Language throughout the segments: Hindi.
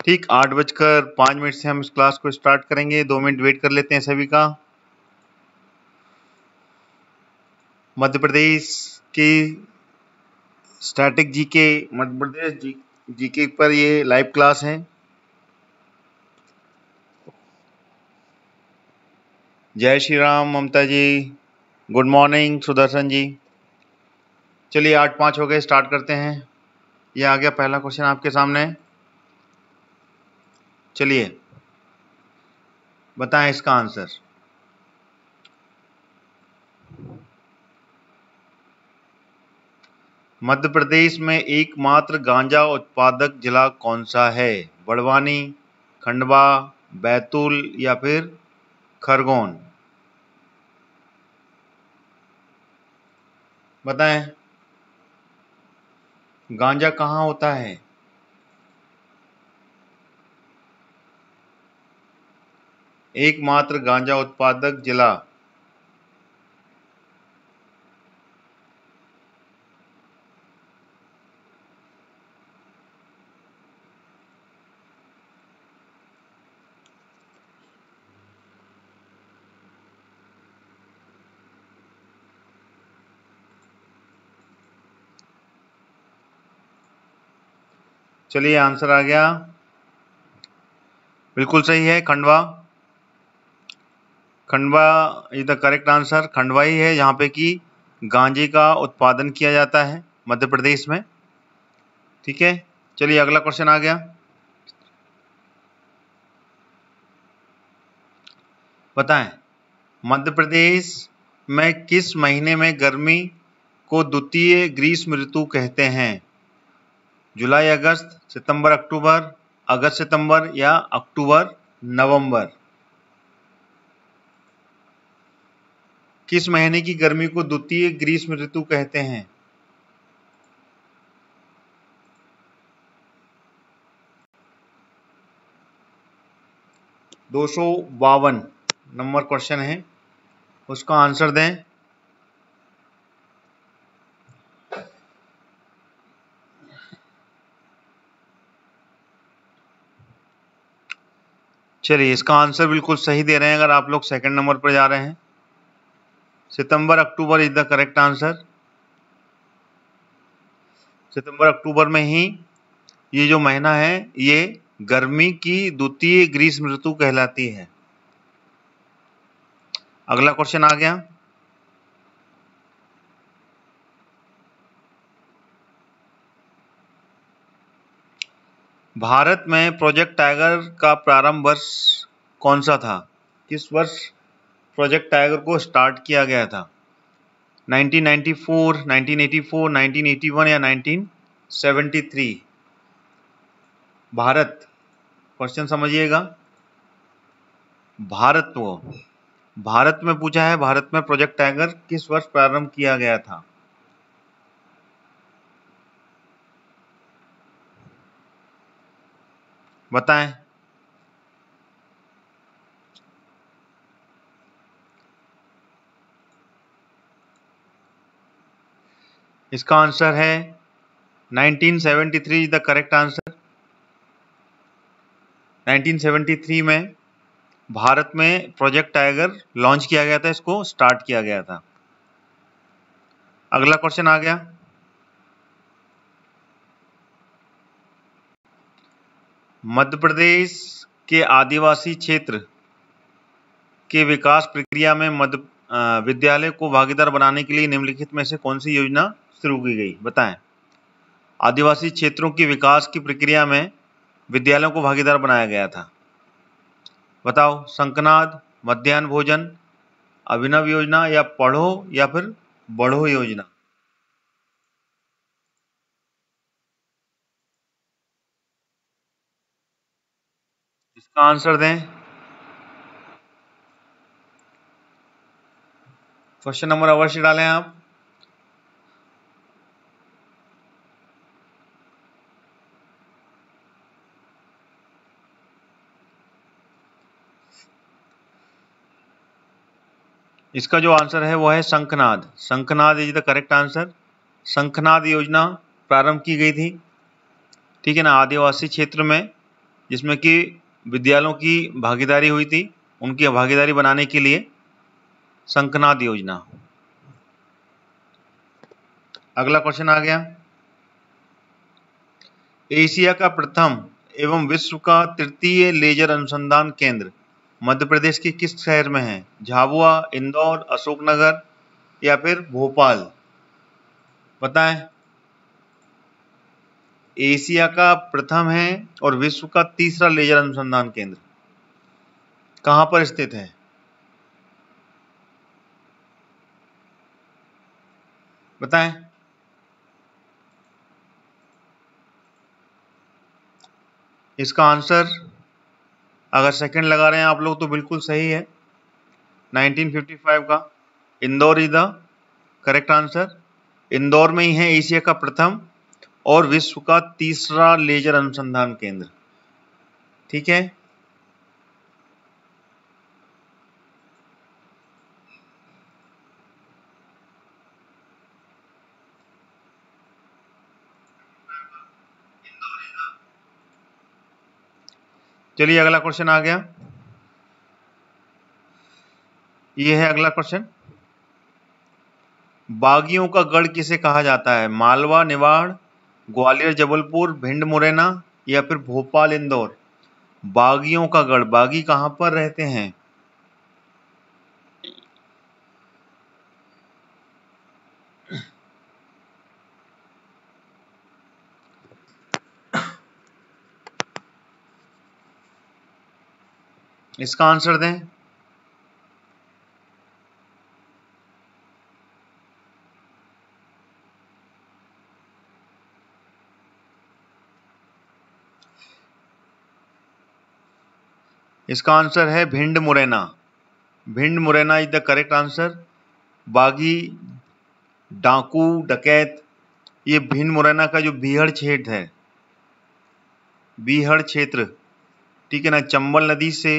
ठीक 8:05 से हम इस क्लास को स्टार्ट करेंगे। 2 मिनट वेट कर लेते हैं सभी का। मध्य प्रदेश की static GK, Madhya Pradesh GK पर ये लाइव क्लास है। जय श्री राम ममता जी, गुड मॉर्निंग सुदर्शन जी। चलिए 8:05 हो गए, स्टार्ट करते हैं। ये आ गया पहला क्वेश्चन आपके सामने। चलिए बताएं इसका आंसर। मध्य प्रदेश में एकमात्र गांजा उत्पादक जिला कौन सा है? बड़वानी, खंडवा, बैतूल या फिर खरगोन? बताएं गांजा कहाँ होता है? एकमात्र गांजा उत्पादक जिला। चलिए आंसर आ गया, बिल्कुल सही है, Khandwa. Khandwa is the correct answer. Khandwa ही है जहाँ पे कि गांजे का उत्पादन किया जाता है मध्य प्रदेश में। ठीक है, चलिए अगला क्वेश्चन आ गया। बताएं मध्य प्रदेश में किस महीने में गर्मी को द्वितीय ग्रीष्म ऋतु कहते हैं? जुलाई अगस्त, सितंबर अक्टूबर, अगस्त सितंबर या अक्टूबर नवंबर? किस महीने की गर्मी को द्वितीय ग्रीष्म ऋतु कहते हैं? दो 252 नंबर क्वेश्चन है, उसका आंसर दें। चलिए इसका आंसर बिल्कुल सही दे रहे हैं अगर आप लोग सेकंड नंबर पर जा रहे हैं। September October is the correct answer. सितंबर अक्टूबर में ही ये जो महीना है ये गर्मी की द्वितीय ग्रीष्म ऋतु कहलाती है। अगला क्वेश्चन आ गया। भारत में प्रोजेक्ट टाइगर का प्रारंभ वर्ष कौन सा था? किस वर्ष प्रोजेक्ट टाइगर को स्टार्ट किया गया था? 1994, 1984, 1981 या 1973? भारत, क्वेश्चन समझिएगा। भारत में पूछा है, भारत में प्रोजेक्ट टाइगर किस वर्ष प्रारंभ किया गया था? बताएं। इसका आंसर है 1973 इज द करेक्ट आंसर। 1973 में भारत में प्रोजेक्ट टाइगर लॉन्च किया गया था, इसको स्टार्ट किया गया था। अगला क्वेश्चन आ गया। मध्य प्रदेश के आदिवासी क्षेत्र के विकास प्रक्रिया में विद्यालय को भागीदार बनाने के लिए निम्नलिखित में से कौन सी योजना शुरू की गई? बताएं। आदिवासी क्षेत्रों के विकास की प्रक्रिया में विद्यालयों को भागीदार बनाया गया था। बताओ, शंखनाद, मध्याह्न भोजन, अभिनव योजना या पढ़ो या फिर बढ़ो योजना? इसका आंसर दें। क्वेश्चन नंबर अवश्य डालें आप। इसका जो आंसर है वो है शंखनाद। शंखनाद इज द करेक्ट आंसर। शंखनाद योजना प्रारंभ की गई थी, ठीक है ना, आदिवासी क्षेत्र में जिसमें कि विद्यालयों की भागीदारी हुई थी, उनकी भागीदारी बनाने के लिए शंखनाद योजना। अगला क्वेश्चन आ गया, एशिया का प्रथम एवं विश्व का तृतीय लेजर अनुसंधान केंद्र मध्य प्रदेश के किस शहर में है? झाबुआ, इंदौर, अशोकनगर या फिर भोपाल? बताएं। एशिया का प्रथम है और विश्व का तीसरा लेजर अनुसंधान केंद्र कहां पर स्थित है? बताएं। इसका आंसर अगर सेकंड लगा रहे हैं आप लोग तो बिल्कुल सही है, 1955 का Indore is the correct answer. Indore में ही है एशिया का प्रथम और विश्व का तीसरा लेजर अनुसंधान केंद्र। ठीक है, चलिए अगला क्वेश्चन आ गया, ये है अगला क्वेश्चन, बागियों का गढ़ किसे कहा जाता है? मालवा, निवाड़, ग्वालियर, जबलपुर, भिंड, मुरैना या फिर भोपाल, इंदौर? बागियों का गढ़, बागी कहां पर रहते हैं? इसका आंसर दें। इसका आंसर है Bhind, Morena. Bhind, Morena is the correct answer. बागी, डाकू, डकैत, ये भिंड मुरैना का जो बीहड़ क्षेत्र है, बीहड़ क्षेत्र, ठीक है ना, चंबल नदी से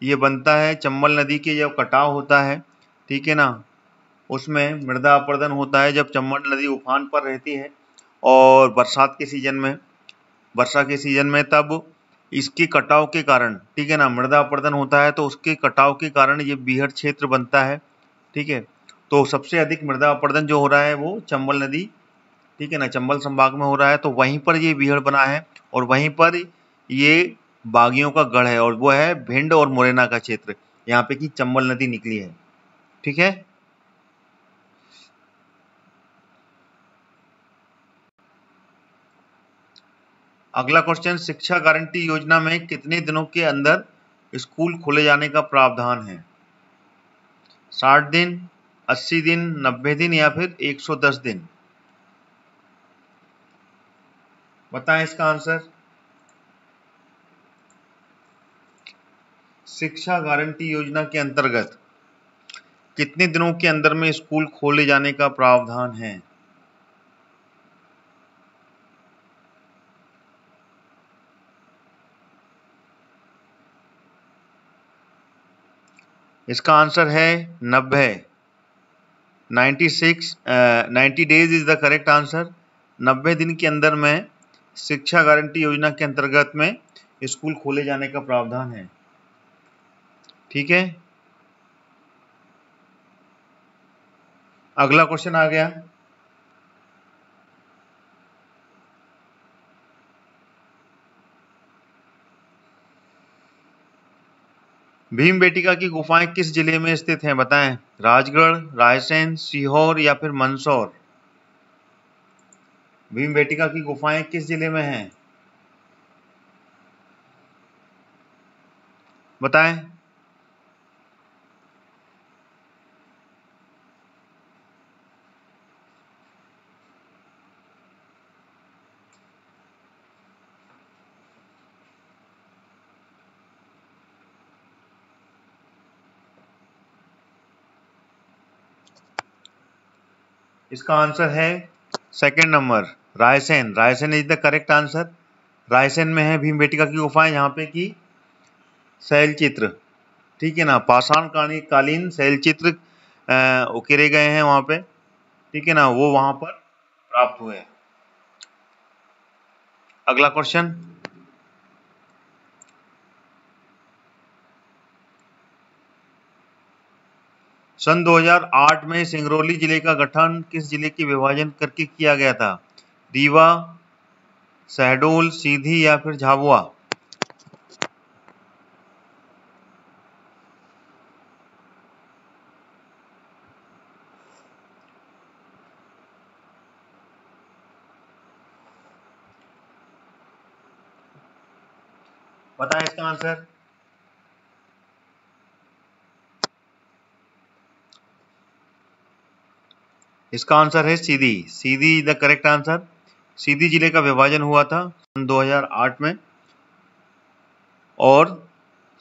ये बनता है। चंबल नदी के जब कटाव होता है, ठीक है ना, उसमें मृदा अपरदन होता है जब चंबल नदी उफान पर रहती है और बरसात के सीजन में, वर्षा के सीजन में, तब इसके कटाव के कारण, ठीक है ना, मृदा अपरदन होता है तो उसके कटाव के कारण ये बीहड़ क्षेत्र बनता है। ठीक है, तो सबसे अधिक मृदा अपरदन जो हो रहा है वो चंबल नदी, ठीक है ना, चंबल संभाग में हो रहा है, तो वहीं पर ये बीहड़ बना है और वहीं पर ये बागियों का गढ़ है और वो है भिंड और मुरैना का क्षेत्र, यहाँ पे की चंबल नदी निकली है। ठीक है, अगला क्वेश्चन, शिक्षा गारंटी योजना में कितने दिनों के अंदर स्कूल खोले जाने का प्रावधान है? 60 दिन, 80 दिन, 90 दिन या फिर 110 दिन? बताएं इसका आंसर। शिक्षा गारंटी योजना के अंतर्गत कितने दिनों के अंदर में स्कूल खोले जाने का प्रावधान है? इसका आंसर है 90, 90 days is the correct answer. 90 दिन के अंदर में शिक्षा गारंटी योजना के अंतर्गत में स्कूल खोले जाने का प्रावधान है। ठीक है, अगला क्वेश्चन आ गया, भीमबेटका की गुफाएं किस जिले में स्थित हैं? बताएं। राजगढ़, रायसेन, सीहोर या फिर मंदसौर? भीमबेटका की गुफाएं किस जिले में हैं? बताएं। इसका आंसर है second number, Raisen. Raisen is the correct answer. Raisen में है भीमबेटका की गुफाएं, यहाँ पे की शैल चित्र, ठीक है ना, पाषाण कालीन शैल चित्र उकेरे गए हैं वहां पे, ठीक है ना, वो वहां पर प्राप्त हुए। अगला क्वेश्चन, सन 2008 में सिंगरौली जिले का गठन किस जिले के विभाजन करके किया गया था? रीवा, शहडोल, सीधी या फिर झाबुआ? बताएं इसका आंसर। इसका आंसर है सीधी। सीधी द करेक्ट आंसर। सीधी जिले का विभाजन हुआ था सन 2008 में और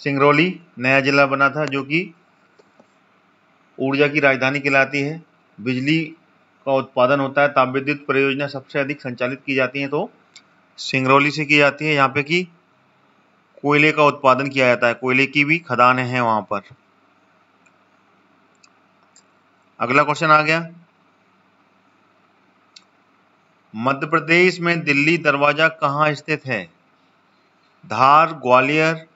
सिंगरौली नया जिला बना था जो कि ऊर्जा की राजधानी कहलाती है। बिजली का उत्पादन होता है, ताप विद्युत परियोजना सबसे अधिक संचालित की जाती है तो सिंगरौली से की जाती है। यहाँ पे की कोयले का उत्पादन किया जाता है, कोयले की भी खदानें हैं वहां पर। अगला क्वेश्चन आ गया, मध्य प्रदेश में दिल्ली दरवाजा कहाँ स्थित है? धार, ग्वालियर,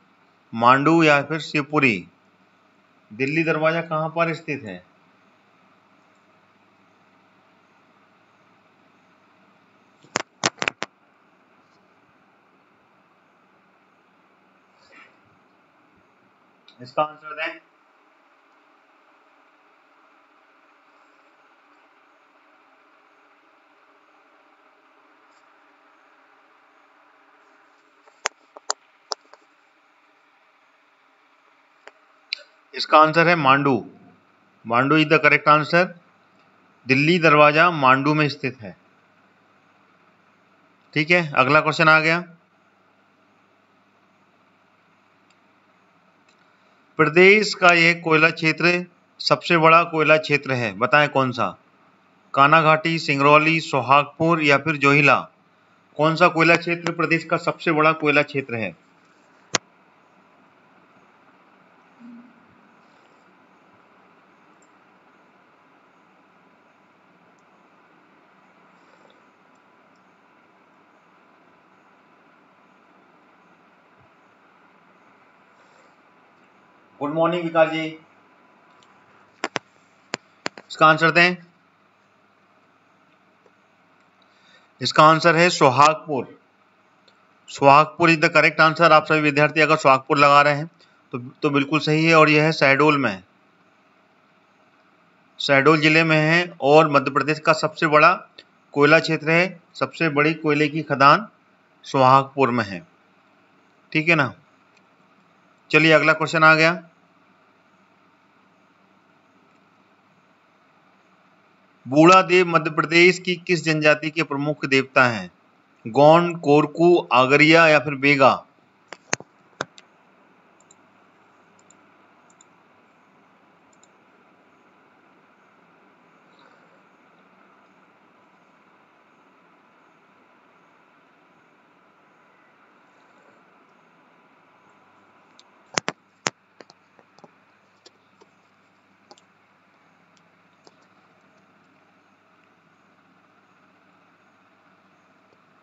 मांडू या फिर शिवपुरी? दिल्ली दरवाजा कहाँ पर स्थित है? इसका आंसर दें। इसका आंसर है Mandu. Mandu is the correct answer. Delhi दरवाजा मांडू में स्थित है। ठीक है, अगला क्वेश्चन आ गया, प्रदेश का यह कोयला क्षेत्र सबसे बड़ा कोयला क्षेत्र है, बताएं कौन सा? कानाघाटी, सिंगरौली, सोहागपुर या फिर जोहिला? कौन सा कोयला क्षेत्र प्रदेश का सबसे बड़ा कोयला क्षेत्र है? गुड मॉर्निंग विकास जी। इसका आंसर दें। इसका आंसर है Sohagpur. Sohagpur is the correct answer. आप सभी विद्यार्थी अगर सोहागपुर लगा रहे हैं तो बिल्कुल सही है, और यह है शहडोल में, शहडोल जिले में है और मध्य प्रदेश का सबसे बड़ा कोयला क्षेत्र है। सबसे बड़ी कोयले की खदान सोहागपुर में है। ठीक है ना। चलिए अगला क्वेश्चन आ गया, बूढ़ा देव मध्य प्रदेश की किस जनजाति के प्रमुख देवता हैं? गोंड, कोरकू, आगरिया या फिर बेगा?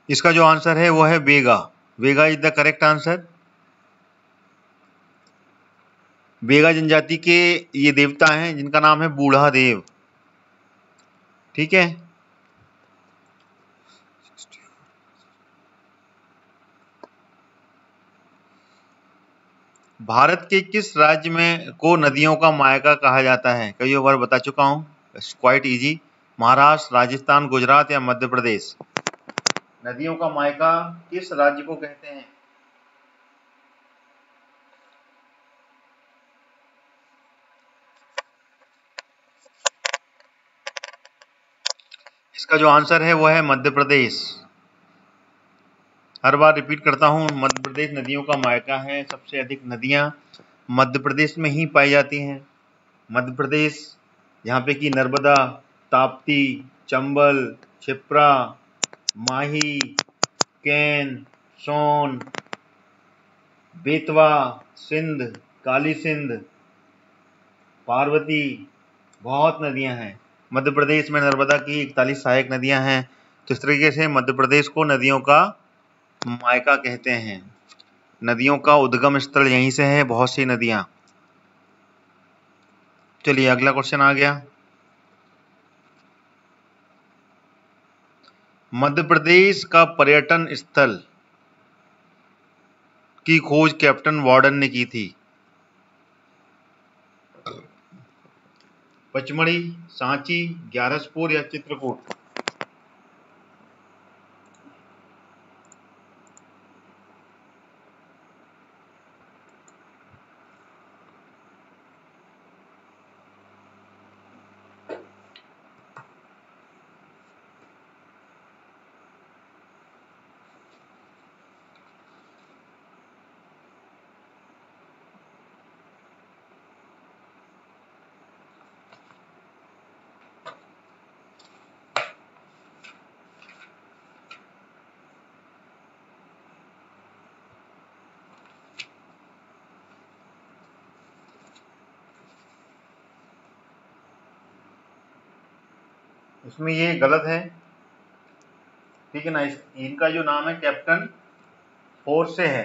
इसका जो आंसर है वो है बेगा। बेगा इज द करेक्ट आंसर। बेगा जनजाति के ये देवता हैं जिनका नाम है बूढ़ा देव। ठीक है, भारत के किस राज्य में को नदियों का मायका कहा जाता है? कई बार बता चुका हूं, क्वाइट इजी। महाराष्ट्र, राजस्थान, गुजरात या मध्य प्रदेश? नदियों का मायका किस राज्य को कहते हैं? इसका जो आंसर है वो है मध्य प्रदेश। हर बार रिपीट करता हूं, मध्य प्रदेश नदियों का मायका है। सबसे अधिक नदियां मध्य प्रदेश में ही पाई जाती हैं। मध्य प्रदेश, यहाँ पे की नर्मदा, ताप्ती, चंबल, क्षिप्रा, माही, केन, सोन, बेतवा, सिंध, काली सिंध, पार्वती, बहुत नदियां हैं। मध्य प्रदेश में नर्मदा की 41 सहायक नदियां हैं। तो इस तरीके से मध्य प्रदेश को नदियों का मायका कहते हैं। नदियों का उद्गम स्थल यहीं से है, बहुत सी नदियां। चलिए अगला क्वेश्चन आ गया। मध्य प्रदेश का पर्यटन स्थल की खोज कैप्टन वार्डन ने की थी। पचमढ़ी, सांची, ग्यारसपुर या चित्रकूट? इसमें ये गलत है, ठीक है ना। इनका जो नाम है कैप्टन फोर्स से है।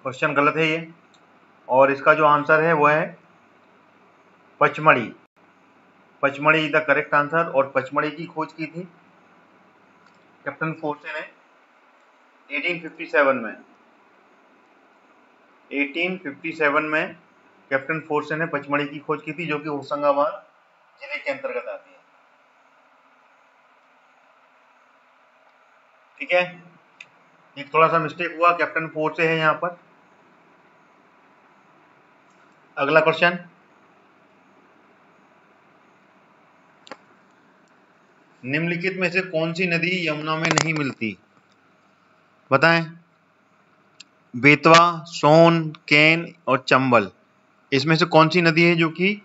क्वेश्चन गलत है ये, और इसका जो आंसर है वो है Pachmarhi. Pachmarhi is the correct answer, और पचमढ़ी की खोज की थी कैप्टन फोर्से ने 1857 में। 1857 में कैप्टन फोर्से ने पचमढ़ी की खोज की थी, जो कि होशंगाबाद जिले के अंतर्गत आती है। ठीक है, एक थोड़ा सा मिस्टेक हुआ, कैप्टन फोर्से है यहाँ पर। अगला क्वेश्चन, निम्नलिखित में से कौन सी नदी यमुना में नहीं मिलती? बताएं। बेतवा, सोन, केन और चंबल, इसमें से कौन सी नदी है जो कि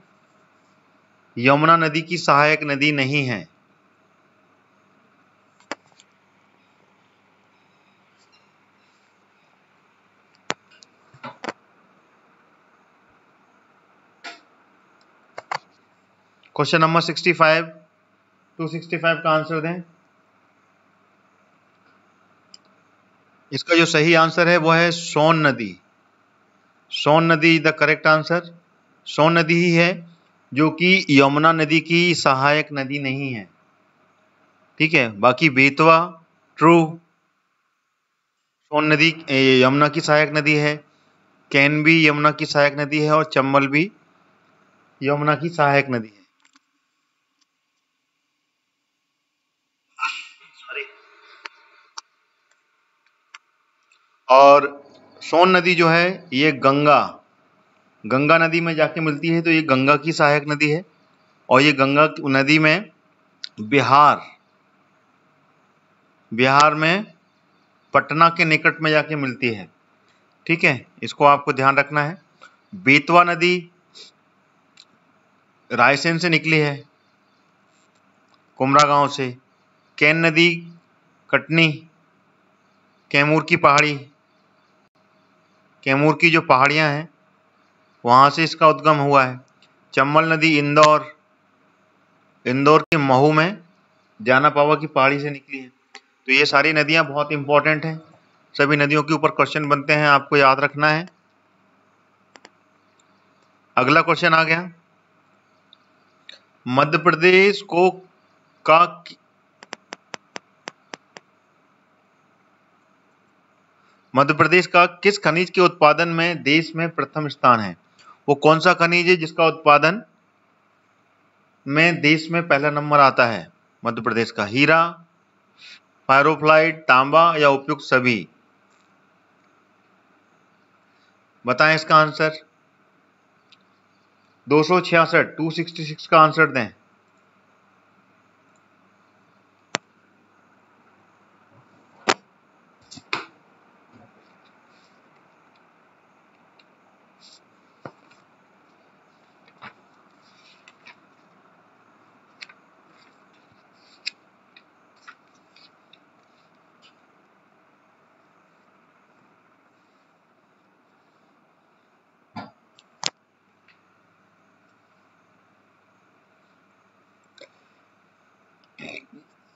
यमुना नदी की सहायक नदी नहीं है? क्वेश्चन नंबर 65 टू 65 का आंसर दें। इसका जो सही आंसर है वो है सोन नदी। सोन नदी द करेक्ट आंसर। सोन नदी ही है जो कि यमुना नदी की सहायक नदी नहीं है। ठीक है, बाकी बेतवा ट्रू, सोन नदी यमुना की सहायक नदी है, कैन भी यमुना की सहायक नदी है, और चंबल भी यमुना की सहायक नदी है। और सोन नदी जो है ये गंगा नदी में जाके मिलती है, तो ये गंगा की सहायक नदी है, और ये गंगा नदी में बिहार में पटना के निकट में जाके मिलती है। ठीक है, इसको आपको ध्यान रखना है। बेतवा नदी रायसेन से निकली है, कुमरा गांव से। कैन नदी कटनी, कैमूर की जो पहाड़ियां हैं वहां से इसका उद्गम हुआ है। चंबल नदी इंदौर के महू में जाना पावा की पहाड़ी से निकली है। तो ये सारी नदियां बहुत इंपॉर्टेंट हैं, सभी नदियों के ऊपर क्वेश्चन बनते हैं, आपको याद रखना है। अगला क्वेश्चन आ गया, मध्य प्रदेश को का मध्य प्रदेश का किस खनिज के उत्पादन में देश में प्रथम स्थान है? वो कौन सा खनिज है जिसका उत्पादन में देश में पहला नंबर आता है मध्य प्रदेश का? हीरा, पायरोफ्लाइट, तांबा या उपयुक्त सभी? बताएं इसका आंसर। 266 266 का आंसर दें।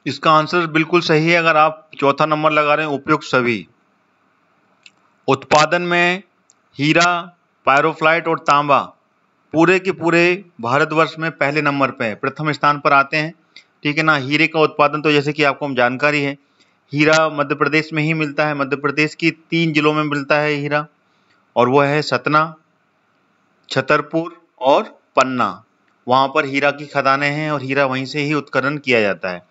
इसका आंसर बिल्कुल सही है। अगर आप चौथा नंबर लगा रहे हैं उपयुक्त सभी। उत्पादन में हीरा, पायरोफ्लाइट और तांबा पूरे के पूरे भारतवर्ष में पहले नंबर पे है, प्रथम स्थान पर आते हैं। ठीक है ना। हीरे का उत्पादन तो जैसे कि आपको जानकारी है, हीरा मध्य प्रदेश में ही मिलता है। मध्य प्रदेश की 3 जिलों में मिलता है हीरा, और वो है सतना, छतरपुर और पन्ना। वहां पर हीरा की खदानें हैं और हीरा वहीं से ही उत्खनन किया जाता है।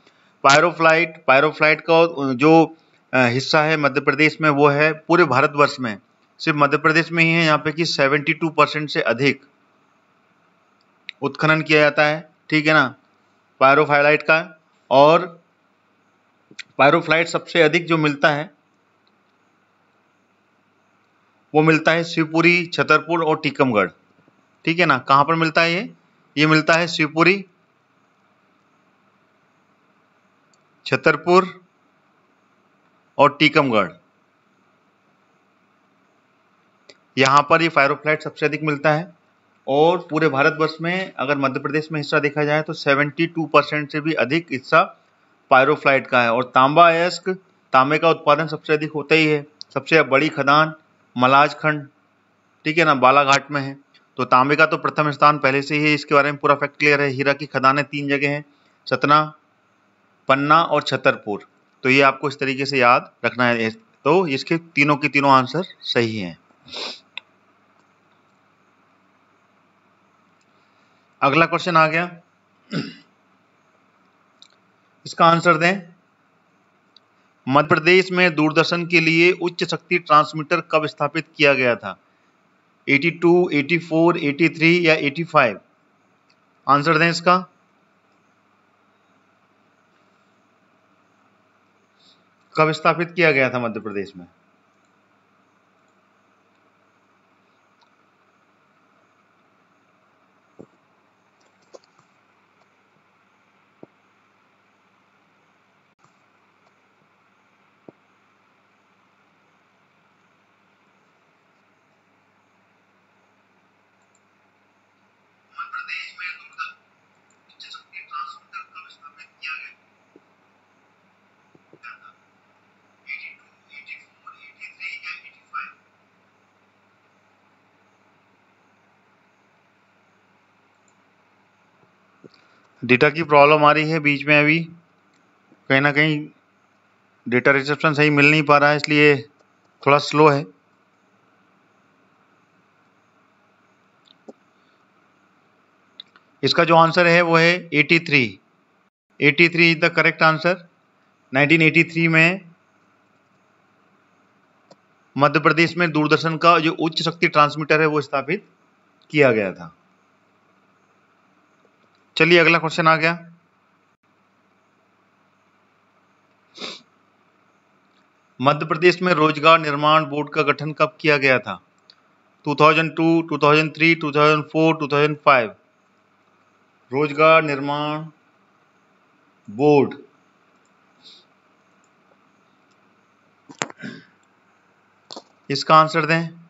पायरोफ्लाइट का जो हिस्सा है मध्य प्रदेश में, वो है पूरे भारतवर्ष में सिर्फ मध्य प्रदेश में ही है यहाँ पे कि 72% से अधिक उत्खनन किया जाता है। ठीक है ना, पायरोफ्लाइट का। और पायरोफ्लाइट सबसे अधिक जो मिलता है वो मिलता है शिवपुरी, छतरपुर और टीकमगढ़। ठीक है ना। कहाँ पर मिलता है ये मिलता है शिवपुरी, छतरपुर और टीकमगढ़। यहाँ पर ये पायरोफ्लाइट सबसे अधिक मिलता है। और पूरे भारतवर्ष में अगर मध्य प्रदेश में हिस्सा देखा जाए तो 72% से भी अधिक हिस्सा पायरोफ्लाइट का है। और तांबा अयस्क, तांबे का उत्पादन सबसे अधिक होता ही है। सबसे बड़ी खदान मलाज खंड, ठीक है ना, बालाघाट में है। तो तांबे का तो प्रथम स्थान पहले से ही, इसके बारे में पूरा फैक्ट क्लियर है। हीरा की खदानें 3 जगह हैं, सतना, पन्ना और छतरपुर। तो ये आपको इस तरीके से याद रखना है। तो इसके तीनों के तीनों आंसर सही हैं। अगला क्वेश्चन आ गया, इसका आंसर दें। मध्य प्रदेश में दूरदर्शन के लिए उच्च शक्ति ट्रांसमीटर कब स्थापित किया गया था? 82, 84, 83 या 85? आंसर दें इसका। कब स्थापित किया गया था मध्य प्रदेश में? डेटा की प्रॉब्लम आ रही है बीच में, अभी कहीं ना कहीं डेटा रिसेप्शन सही मिल नहीं पा रहा है, इसलिए थोड़ा स्लो है। इसका जो आंसर है वो है 83। 83 इज द करेक्ट आंसर। 1983 में मध्य प्रदेश में दूरदर्शन का जो उच्च शक्ति ट्रांसमीटर है वो स्थापित किया गया था। चलिए अगला क्वेश्चन आ गया। मध्य प्रदेश में रोजगार निर्माण बोर्ड का गठन कब किया गया था? 2002, 2003, 2004, 2005? रोजगार निर्माण बोर्ड, इसका आंसर दें।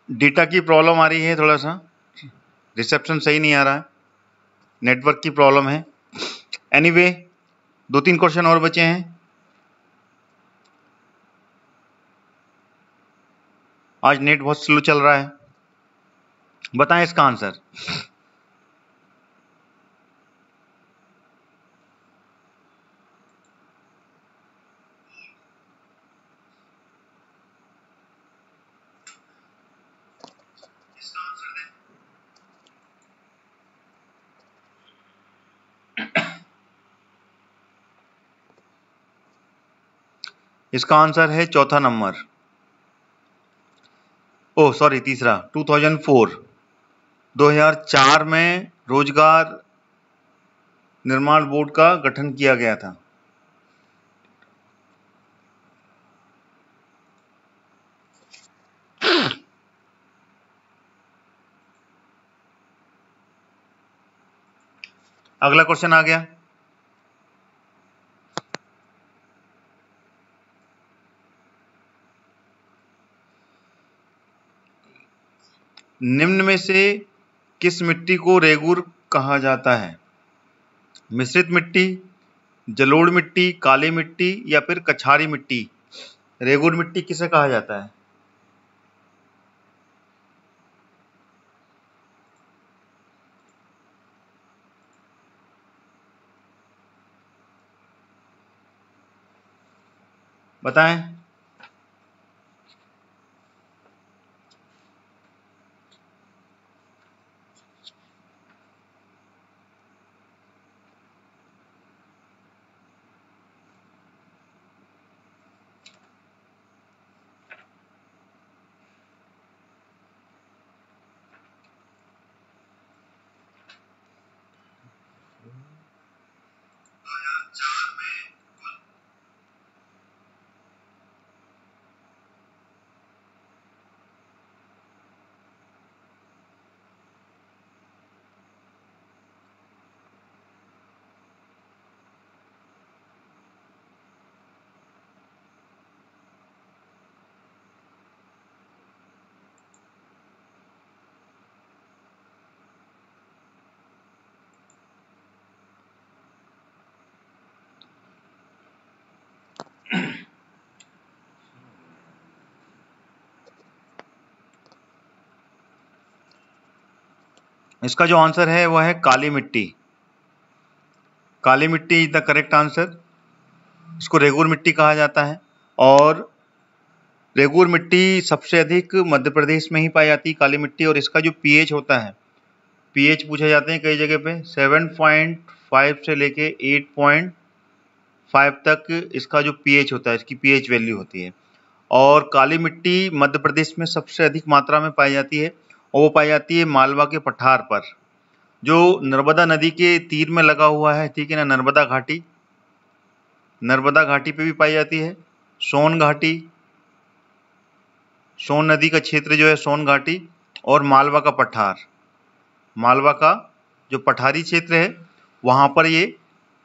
डेटा की प्रॉब्लम आ रही है, थोड़ा सा रिसेप्शन सही नहीं आ रहा है, नेटवर्क की प्रॉब्लम है। एनीवे, 2-3 क्वेश्चन और बचे हैं। आज नेट बहुत स्लो चल रहा है। बताएं इसका आंसर। इसका आंसर है चौथा नंबर, ओह सॉरी तीसरा, 2004। 2004 में रोजगार निर्माण बोर्ड का गठन किया गया था। अगला क्वेश्चन आ गया। निम्न में से किस मिट्टी को रेगूर कहा जाता है? मिश्रित मिट्टी, जलोढ़ मिट्टी, काली मिट्टी या फिर कछारी मिट्टी? रेगूर मिट्टी किसे कहा जाता है? बताएं। इसका जो आंसर है वह है काली मिट्टी। काली मिट्टी इज द करेक्ट आंसर। इसको रेगूर मिट्टी कहा जाता है और रेगूर मिट्टी सबसे अधिक मध्य प्रदेश में ही पाई जाती है, काली मिट्टी। और इसका जो पीएच होता है, पीएच पूछे जाते हैं कई जगह पे, 7.5 से लेके 8.5 तक इसका जो पीएच होता है, इसकी पीएच वैल्यू होती है। और काली मिट्टी मध्य प्रदेश में सबसे अधिक मात्रा में पाई जाती है और वो पाई जाती है मालवा के पठार पर, जो नर्मदा नदी के तीर में लगा हुआ है, ठीक है ना। नर्मदा घाटी, नर्मदा घाटी पे भी पाई जाती है। सोन घाटी, सोन नदी का क्षेत्र जो है सोन घाटी, और मालवा का पठार, मालवा का जो पठारी क्षेत्र है वहां पर ये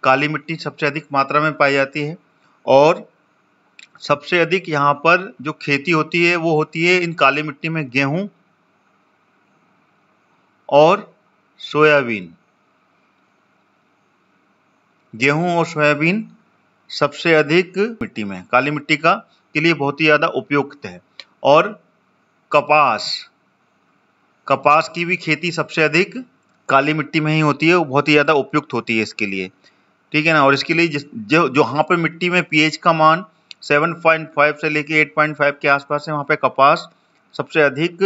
काली मिट्टी सबसे अधिक मात्रा में पाई जाती है। और सबसे अधिक यहाँ पर जो खेती होती है वो होती है इन काली मिट्टी में गेहूं और सोयाबीन। गेहूं और सोयाबीन सबसे अधिक मिट्टी में, काली मिट्टी का के लिए बहुत ही ज्यादा उपयुक्त है। और कपास, कपास की भी खेती सबसे अधिक काली मिट्टी में ही होती है, वो बहुत ही ज्यादा उपयुक्त होती है इसके लिए, ठीक है ना। और इसके लिए जो जहाँ पर मिट्टी में पीएच का मान 7.5 से लेके 8.5 के आसपास है, वहाँ पे कपास सबसे अधिक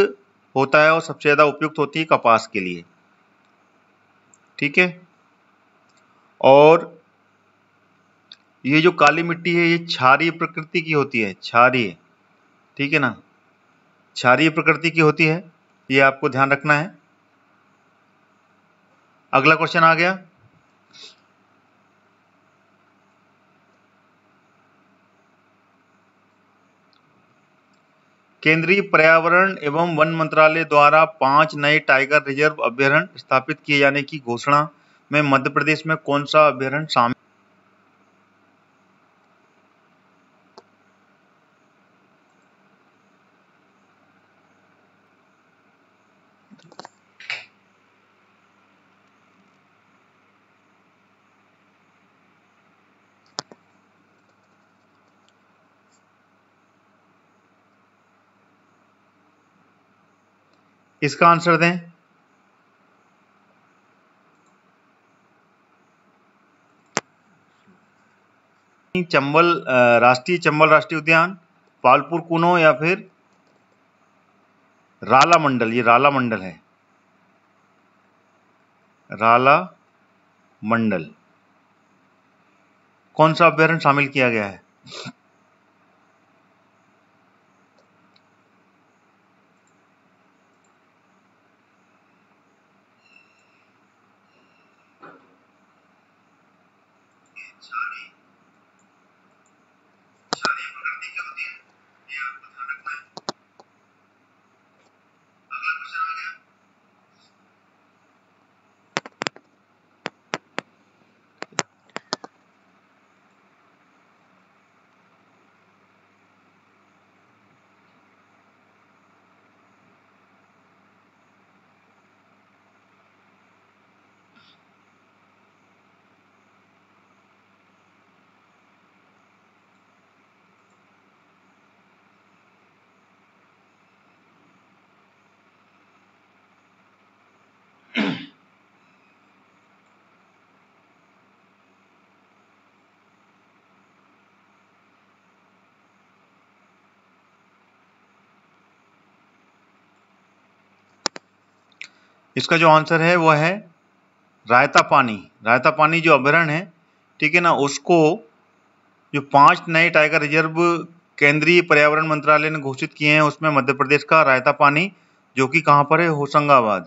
होता है और सबसे ज्यादा उपयुक्त होती है कपास के लिए, ठीक है। और ये जो काली मिट्टी है ये क्षारीय प्रकृति की होती है, क्षारीय, ठीक है ना, क्षारीय प्रकृति की होती है, ये आपको ध्यान रखना है। अगला क्वेश्चन आ गया। केंद्रीय पर्यावरण एवं वन मंत्रालय द्वारा 5 नए टाइगर रिजर्व अभ्यारण्य स्थापित किए जाने की घोषणा में मध्य प्रदेश में कौन सा अभ्यारण्य शामिल? इसका आंसर दें। चंबल, चंबल राष्ट्रीय उद्यान, पालपुर कुनो या फिर राला मंडल। ये राला मंडल है, राला मंडल। कौन सा अभ्यारण्य शामिल किया गया है? इसका जो आंसर है वो है रायता पानी। रायता पानी जो अभयारण्य है, ठीक है ना, उसको जो 5 नए टाइगर रिजर्व केंद्रीय पर्यावरण मंत्रालय ने घोषित किए हैं, उसमें मध्य प्रदेश का रायता पानी, जो कि कहाँ पर है, होशंगाबाद।